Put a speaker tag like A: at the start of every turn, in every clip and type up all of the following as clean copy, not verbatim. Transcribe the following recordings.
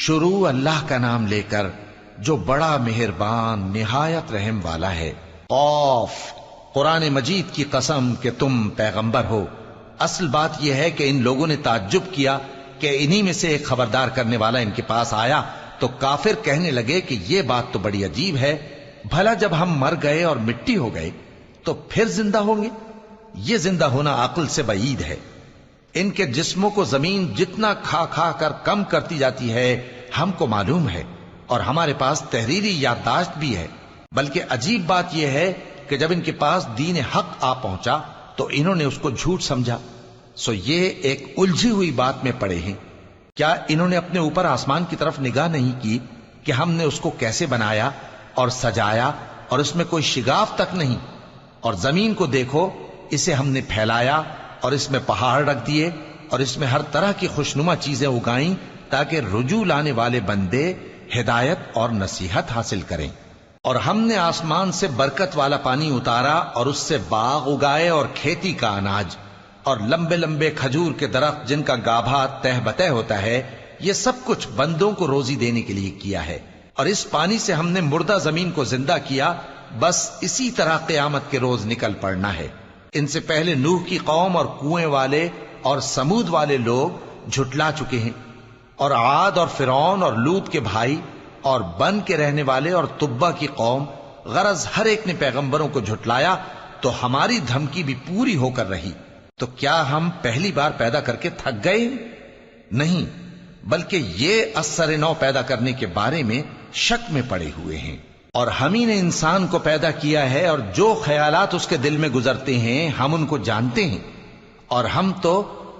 A: شروع اللہ کا نام لے کر جو بڑا مہربان نہایت رحم والا ہے۔ قاف، قرآن مجید کی قسم کہ تم پیغمبر ہو۔ اصل بات یہ ہے کہ ان لوگوں نے تعجب کیا کہ انہی میں سے ایک خبردار کرنے والا ان کے پاس آیا تو کافر کہنے لگے کہ یہ بات تو بڑی عجیب ہے، بھلا جب ہم مر گئے اور مٹی ہو گئے تو پھر زندہ ہوں گے؟ یہ زندہ ہونا عقل سے بعید ہے۔ ان کے جسموں کو زمین جتنا کھا کھا کر کم کرتی جاتی ہے ہم کو معلوم ہے، اور ہمارے پاس تحریری یادداشت بھی ہے۔ بلکہ عجیب بات یہ ہے کہ جب ان کے پاس دین حق آ پہنچا تو انہوں نے اس کو جھوٹ سمجھا۔ سو یہ ایک الجھی ہوئی بات میں پڑے ہیں۔ کیا انہوں نے اپنے اوپر آسمان کی طرف نگاہ نہیں کی کہ ہم نے اس کو کیسے بنایا اور سجایا، اور اس میں کوئی شگاف تک نہیں؟ اور زمین کو دیکھو، اسے ہم نے پھیلایا اور اس میں پہاڑ رکھ دیے اور اس میں ہر طرح کی خوشنما چیزیں اگائیں تاکہ رجوع لانے والے بندے ہدایت اور نصیحت حاصل کریں۔ اور ہم نے آسمان سے برکت والا پانی اتارا اور اس سے باغ اگائے اور کھیتی کا اناج اور لمبے لمبے کھجور کے درخت جن کا گابھا تہ بتہ ہوتا ہے، یہ سب کچھ بندوں کو روزی دینے کے لیے کیا ہے۔ اور اس پانی سے ہم نے مردہ زمین کو زندہ کیا، بس اسی طرح قیامت کے روز نکل پڑنا ہے۔ ان سے پہلے نوح کی قوم اور کنویں والے اور سمود والے لوگ جھٹلا چکے ہیں، اور عاد اور فرعون اور لوط کے بھائی اور بن کے رہنے والے اور تبا کی قوم، غرض ہر ایک نے پیغمبروں کو جھٹلایا تو ہماری دھمکی بھی پوری ہو کر رہی۔ تو کیا ہم پہلی بار پیدا کر کے تھک گئے؟ نہیں، بلکہ یہ اثر نو پیدا کرنے کے بارے میں شک میں پڑے ہوئے ہیں۔ اور ہم ہی نے انسان کو پیدا کیا ہے، اور جو خیالات اس کے دل میں گزرتے ہیں ہم ان کو جانتے ہیں، اور ہم تو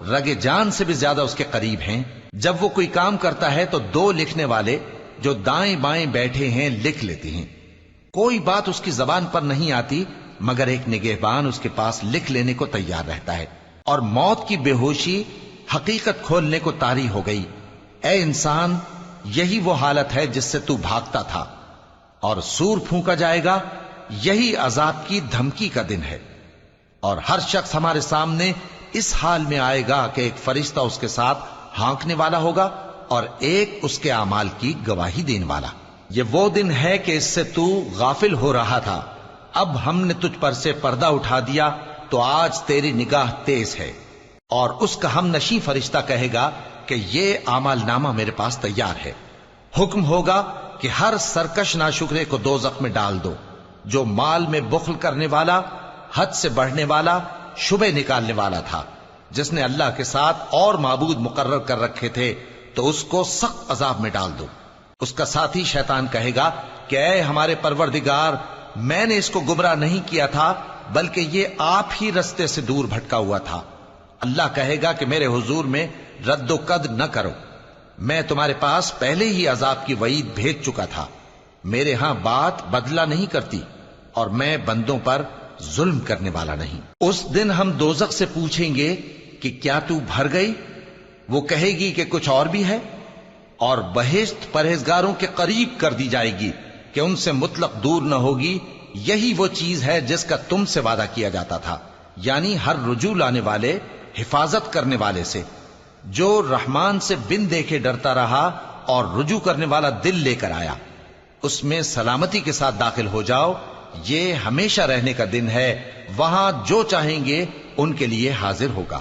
A: رگ جان سے بھی زیادہ اس کے قریب ہیں۔ جب وہ کوئی کام کرتا ہے تو دو لکھنے والے جو دائیں بائیں بیٹھے ہیں لکھ لیتے ہیں۔ کوئی بات اس کی زبان پر نہیں آتی مگر ایک نگہبان اس کے پاس لکھ لینے کو تیار رہتا ہے۔ اور موت کی بے ہوشی حقیقت کھولنے کو طاری ہو گئی۔ اے انسان، یہی وہ حالت ہے جس سے تو بھاگتا تھا، اور سور پھونکا جائے گا، یہی عذاب کی دھمکی کا دن ہے۔ اور ہر شخص ہمارے سامنے اس حال میں آئے گا کہ ایک فرشتہ اس کے ساتھ ہانکنے والا ہوگا اور ایک اس کے اعمال کی گواہی دینے والا۔ یہ وہ دن ہے کہ اس سے تو غافل ہو رہا تھا، اب ہم نے تجھ پر سے پردہ اٹھا دیا تو آج تیری نگاہ تیز ہے۔ اور اس کا ہم نشیں فرشتہ کہے گا کہ یہ اعمال نامہ میرے پاس تیار ہے۔ حکم ہوگا کہ ہر سرکش ناشکرے کو دوزخ میں ڈال دو، جو مال میں بخل کرنے والا، حد سے بڑھنے والا، شبہ نکالنے والا تھا، جس نے اللہ کے ساتھ اور معبود مقرر کر رکھے تھے، تو اس کو سخت عذاب میں ڈال دو۔ اس کا ساتھی شیطان کہے گا کہ اے ہمارے پروردگار، میں نے اس کو گمراہ نہیں کیا تھا بلکہ یہ آپ ہی رستے سے دور بھٹکا ہوا تھا۔ اللہ کہے گا کہ میرے حضور میں رد و قد نہ کرو، میں تمہارے پاس پہلے ہی عذاب کی وعید بھیج چکا تھا۔ میرے ہاں بات بدلہ نہیں کرتی، اور میں بندوں پر ظلم کرنے والا نہیں۔ اس دن ہم دوزخ سے پوچھیں گے کہ کیا تو بھر گئی؟ وہ کہے گی کہ کچھ اور بھی ہے۔ اور بہشت پرہیزگاروں کے قریب کر دی جائے گی کہ ان سے مطلق دور نہ ہوگی۔ یہی وہ چیز ہے جس کا تم سے وعدہ کیا جاتا تھا، یعنی ہر رجوع لانے والے، حفاظت کرنے والے سے، جو رحمان سے بن دیکھے ڈرتا رہا اور رجوع کرنے والا دل لے کر آیا، اس میں سلامتی کے ساتھ داخل ہو جاؤ۔ یہ ہمیشہ رہنے کا دن ہے، وہاں جو چاہیں گے ان کے لیے حاضر ہوگا۔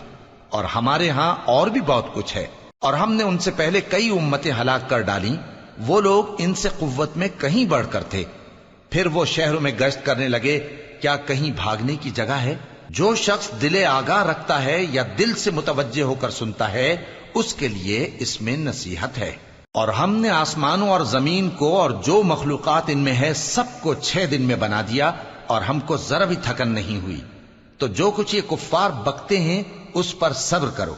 A: اور ہمارے ہاں اور بھی بہت کچھ ہے، اور ہم نے ان سے پہلے کئی امتیں ہلاک کر ڈالیں، وہ لوگ ان سے قوت میں کہیں بڑھ کر تھے۔ پھر وہ شہروں میں گشت کرنے لگے، کیا کہیں بھاگنے کی جگہ ہے؟ جو شخص دل آگاہ رکھتا ہے یا دل سے متوجہ ہو کر سنتا ہے، اس کے لیے اس میں نصیحت ہے۔ اور ہم نے آسمانوں اور زمین کو اور جو مخلوقات ان میں ہے سب کو 6 دن میں بنا دیا، اور ہم کو ذرا بھی تھکن نہیں ہوئی۔ تو جو کچھ یہ کفار بکتے ہیں اس پر صبر کرو،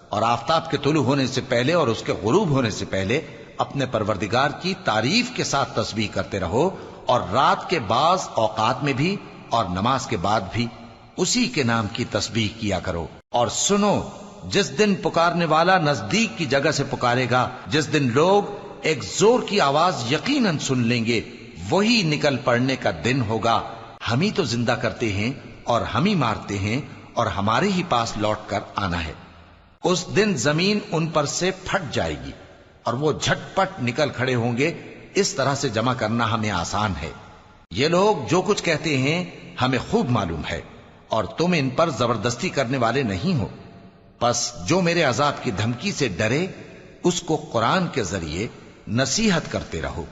A: اور آفتاب کے طلوع ہونے سے پہلے اور اس کے غروب ہونے سے پہلے اپنے پروردگار کی تعریف کے ساتھ تسبیح کرتے رہو، اور رات کے بعض اوقات میں بھی اور نماز کے بعد بھی اسی کے نام کی تسبیح کیا کرو۔ اور سنو، جس دن پکارنے والا نزدیک کی جگہ سے پکارے گا، جس دن لوگ ایک زور کی آواز یقیناً سن لیں گے، وہی نکل پڑنے کا دن ہوگا۔ ہم ہی تو زندہ کرتے ہیں اور ہم ہی مارتے ہیں، اور ہمارے ہی پاس لوٹ کر آنا ہے۔ اس دن زمین ان پر سے پھٹ جائے گی، اور وہ جھٹ نکل کھڑے ہوں گے. اس طرح سے جمع کرنا ہمیں آسان ہے. یہ لوگ جو کچھ کہتے ہیں ہمیں خوب معلوم ہے، اور تم ان پر زبردستی کرنے والے نہیں ہو. پس جو میرے عذاب کی دھمکی سے ڈرے اس کو قرآن کے ذریعے نصیحت کرتے رہو.